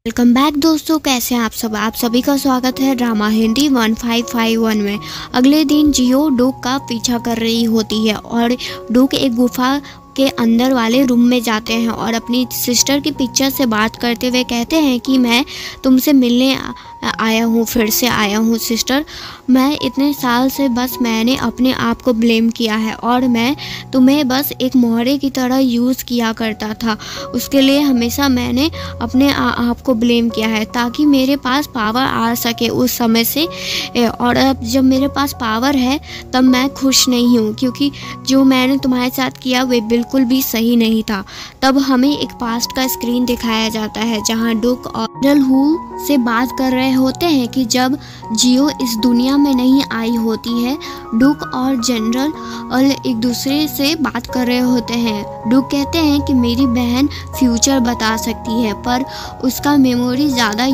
Welcome back दोस्तों, कैसे हैं आप सब। आप सभी का स्वागत है ड्रामा हिंदी 1551 में। अगले दिन जियो डूक का पीछा कर रही होती है और डूक एक गुफा के अंदर वाले रूम में जाते हैं और अपनी सिस्टर की पिक्चर से बात करते हुए कहते हैं कि मैं तुमसे मिलने आया हूँ, फिर से आया हूँ सिस्टर। मैं इतने साल से बस मैंने अपने आप को ब्लेम किया है और मैं तुम्हें बस एक मोहरे की तरह यूज़ किया करता था। उसके लिए हमेशा मैंने अपने आप को ब्लेम किया है ताकि मेरे पास पावर आ सके उस समय से। और अब जब मेरे पास पावर है तब मैं खुश नहीं हूँ, क्योंकि जो मैंने तुम्हारे साथ किया वे बिल्कुल भी सही नहीं था। तब हमें एक पास्ट का स्क्रीन दिखाया जाता है जहाँ डूक और जनरल हू से बात कर रहे होते हैं कि जब जियो इस दुनिया में नहीं आई होती है। डूक और जनरल एक दूसरे से बात कर रहे होते हैं। डूक कहते हैं कि मेरी बहन फ्यूचर बता सकती है पर उसका मेमोरी ज़्यादा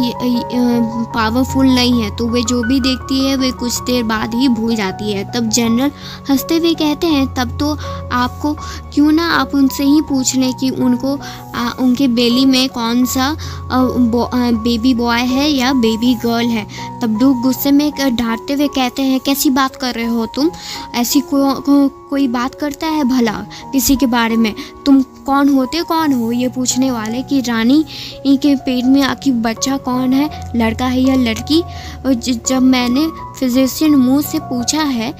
पावरफुल नहीं है, तो वे जो भी देखती है वे कुछ देर बाद ही भूल जाती है। तब जनरल हंसते हुए कहते हैं तब तो आपको क्यों ना आप उनसे ही पूछ लें कि उनको उनके बेली में कौन सा बेबी बॉय है या बेबी गर्ल है। तब डूक गुस्से में डांटते हुए कहते हैं कैसी बात कर रहे हो तुम, ऐसी कोई बात करता है भला किसी के बारे में। तुम कौन हो ये पूछने वाले कि रानी के पेट में आखिर बच्चा कौन है, लड़का है या लड़की। जब मैंने फिजिशियन मुँह से पूछा है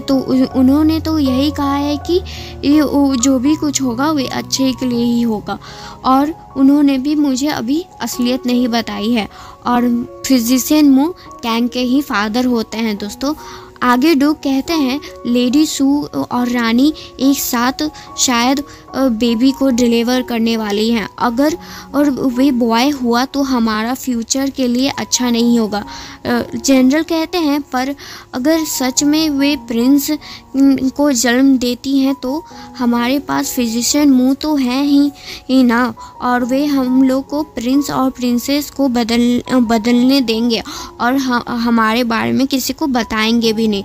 तो उन्होंने तो यही कहा है कि ये जो भी कुछ होगा वे अच्छे के लिए ही होगा, और उन्होंने भी मुझे अभी असलियत नहीं बताई है। और फिजिशियन मुँह कैंग के ही फादर होते हैं दोस्तों। आगे डूक कहते हैं लेडी सू और रानी एक साथ शायद बेबी को डिलीवर करने वाली हैं। अगर और वे बॉय हुआ तो हमारा फ्यूचर के लिए अच्छा नहीं होगा। जनरल कहते हैं पर अगर सच में वे प्रिंस को जन्म देती हैं तो हमारे पास फिजिशियन मुंह तो है ही ना, और वे हम लोग को प्रिंस और प्रिंसेस को बदलने देंगे और हमारे बारे में किसी को बताएंगे भी नहीं।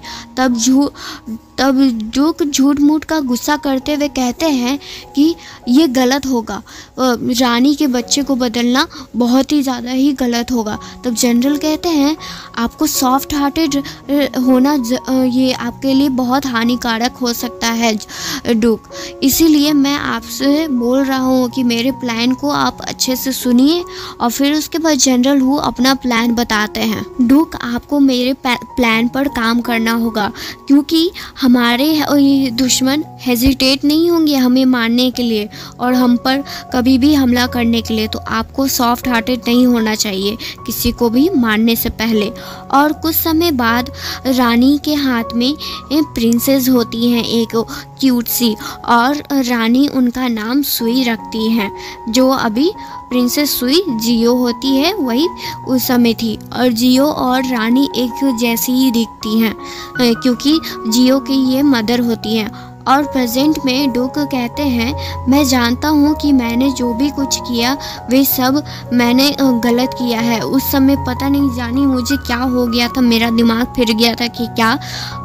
तब डूक झूठ मूठ का गुस्सा करते हुए कहते हैं कि ये गलत होगा, रानी के बच्चे को बदलना बहुत ही ज़्यादा ही गलत होगा। तब जनरल कहते हैं आपको सॉफ्ट हार्टेड होना ये आपके लिए बहुत हानिकारक हो सकता है डूक, इसीलिए मैं आपसे बोल रहा हूँ कि मेरे प्लान को आप अच्छे से सुनिए। और फिर उसके बाद जनरल हू अपना प्लान बताते हैं। डूक आपको मेरे प्लान पर काम करना होगा, क्योंकि हमारे दुश्मन हेजिटेट नहीं होंगे हमें मारने के लिए और हम पर कभी भी हमला करने के लिए। तो आपको सॉफ्ट हार्टेड नहीं होना चाहिए किसी को भी मारने से पहले। और कुछ समय बाद रानी के हाथ में प्रिंसेस होती हैं एक क्यूट सी, और रानी उनका नाम सुई रखती हैं, जो अभी प्रिंसेस सुई जियो होती है वही उस समय थी। और जियो और रानी एक जैसी ही दिखती हैं क्योंकि जियो की ये मदर होती हैं। और प्रेजेंट में डूक कहते हैं मैं जानता हूँ कि मैंने जो भी कुछ किया वे सब मैंने गलत किया है। उस समय पता नहीं जानी मुझे क्या हो गया था, मेरा दिमाग फिर गया था कि क्या,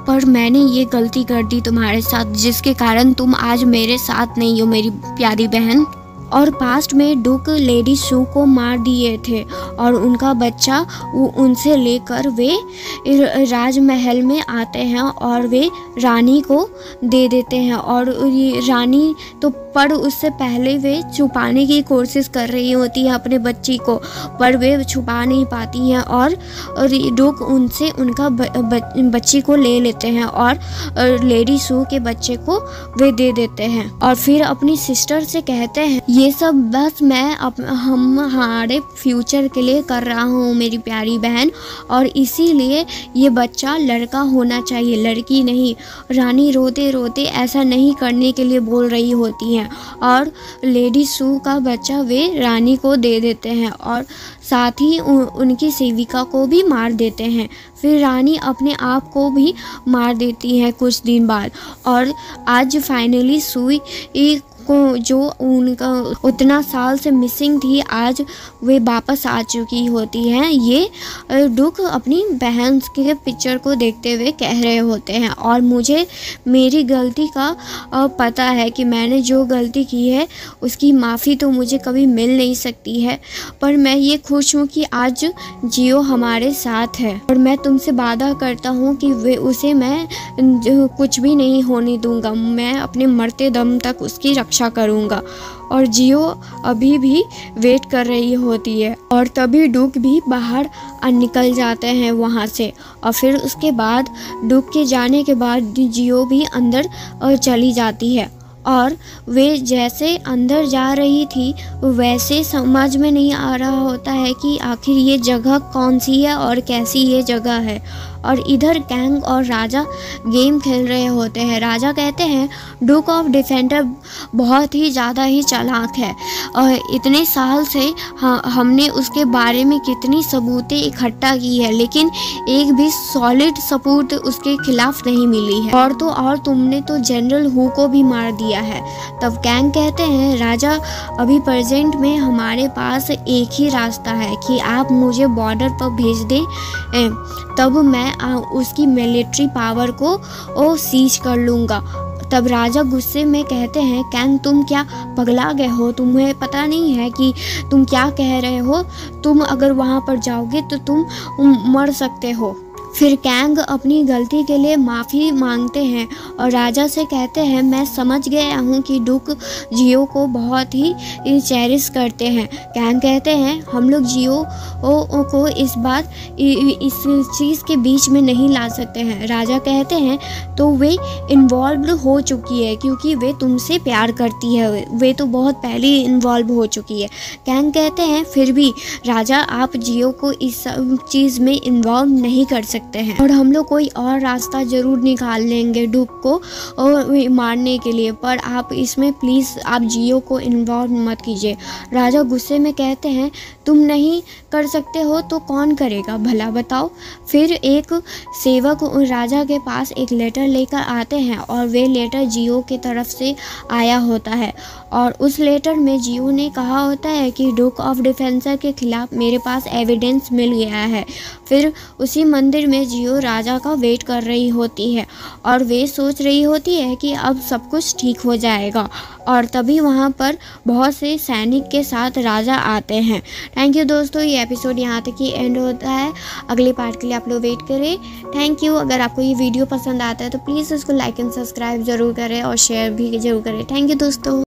पर मैंने ये गलती कर दी तुम्हारे साथ जिसके कारण तुम आज मेरे साथ नहीं हो मेरी प्यारी बहन। और पास्ट में डूक लेडी सू को मार दिए थे और उनका बच्चा उनसे लेकर वे राजमहल में आते हैं और वे रानी को दे देते हैं। और ये रानी तो पर उससे पहले वे छुपाने की कोशिश कर रही होती है अपने बच्ची को, पर वे छुपा नहीं पाती हैं और डूक उनसे उनका बच्ची को ले लेते हैं और लेडी सू के बच्चे को वे दे देते हैं। और फिर अपनी सिस्टर से कहते हैं ये सब बस मैं हमारे फ्यूचर के लिए कर रहा हूँ मेरी प्यारी बहन, और इसीलिए ये बच्चा लड़का होना चाहिए, लड़की नहीं। रानी रोते रोते ऐसा नहीं करने के लिए बोल रही होती हैं और लेडी सू का बच्चा वे रानी को दे देते हैं और साथ ही उनकी सेविका को भी मार देते हैं। फिर रानी अपने आप को भी मार देती है कुछ दिन बाद। और आज फाइनली सुई को जो उनका उतना साल से मिसिंग थी, आज वे वापस आ चुकी होती हैं। ये डूक अपनी बहन के पिक्चर को देखते हुए कह रहे होते हैं, और मुझे मेरी गलती का पता है कि मैंने जो गलती की है उसकी माफ़ी तो मुझे कभी मिल नहीं सकती है, पर मैं ये खुश हूँ कि आज जियो हमारे साथ है, और मैं तुमसे वादा करता हूँ कि वे उसे मैं कुछ भी नहीं होने दूँगा। मैं अपने मरते दम तक उसकी रक्षा करूँगा। और जियो अभी भी वेट कर रही होती है, और तभी डूक भी बाहर निकल जाते हैं वहाँ से। और फिर उसके बाद डूक के जाने के बाद जियो भी अंदर चली जाती है, और वे जैसे अंदर जा रही थी वैसे समझ में नहीं आ रहा होता है कि आखिर ये जगह कौन सी है और कैसी ये जगह है। और इधर कैंग और राजा गेम खेल रहे होते हैं। राजा कहते हैं डूक ऑफ डिफेंडर बहुत ही ज़्यादा ही चालाक है, और इतने साल से हमने उसके बारे में कितनी सबूतें इकट्ठा की है, लेकिन एक भी सॉलिड सबूत उसके खिलाफ नहीं मिली है, और तो और तुमने तो जनरल हू को भी मार दिया है। तब कैंग कहते हैं राजा, अभी प्रेजेंट में हमारे पास एक ही रास्ता है कि आप मुझे बॉर्डर पर भेज दें, तब मैं उसकी मिलिट्री पावर को सीज कर लूँगा। तब राजा गुस्से में कहते हैं कैंग, तुम क्या पगला गए हो? तुम्हें पता नहीं है कि तुम क्या कह रहे हो? तुम अगर वहाँ पर जाओगे तो तुम मर सकते हो। फिर कैंग अपनी गलती के लिए माफ़ी मांगते हैं और राजा से कहते हैं मैं समझ गया हूँ कि डूक जियो को बहुत ही चेरिश करते हैं। कैंग कहते हैं हम लोग जियो को इस चीज़ के बीच में नहीं ला सकते हैं। राजा कहते हैं तो वे इन्वॉल्व हो चुकी है क्योंकि वे तुमसे प्यार करती है, वे तो बहुत पहले ही इन्वॉल्व हो चुकी है। कैंग कहते हैं फिर भी राजा आप जियो को इस चीज़ में इन्वॉल्व नहीं कर सकते हैं, और हम लोग कोई और रास्ता ज़रूर निकाल लेंगे डूक को और मारने के लिए, पर आप इसमें प्लीज़ आप जियो को इन्वॉल्व मत कीजिए। राजा गुस्से में कहते हैं तुम नहीं कर सकते हो तो कौन करेगा भला बताओ। फिर एक सेवक राजा के पास एक लेटर लेकर आते हैं, और वे लेटर जियो के तरफ से आया होता है, और उस लेटर में जियो ने कहा होता है कि डूक ऑफ डिफेंसर के खिलाफ मेरे पास एविडेंस मिल गया है। फिर उसी मंदिर में जियो राजा का वेट कर रही होती है, और वे सोच रही होती है कि अब सब कुछ ठीक हो जाएगा, और तभी वहाँ पर बहुत से सैनिक के साथ राजा आते हैं। थैंक यू दोस्तों, ये एपिसोड यहाँ तक ही एंड होता है। अगले पार्ट के लिए आप लोग वेट करें। Thank you. अगर आपको ये वीडियो पसंद आता है तो प्लीज़ इसको लाइक एंड सब्सक्राइब ज़रूर करें और शेयर भी ज़रूर करें। थैंक यू दोस्तों।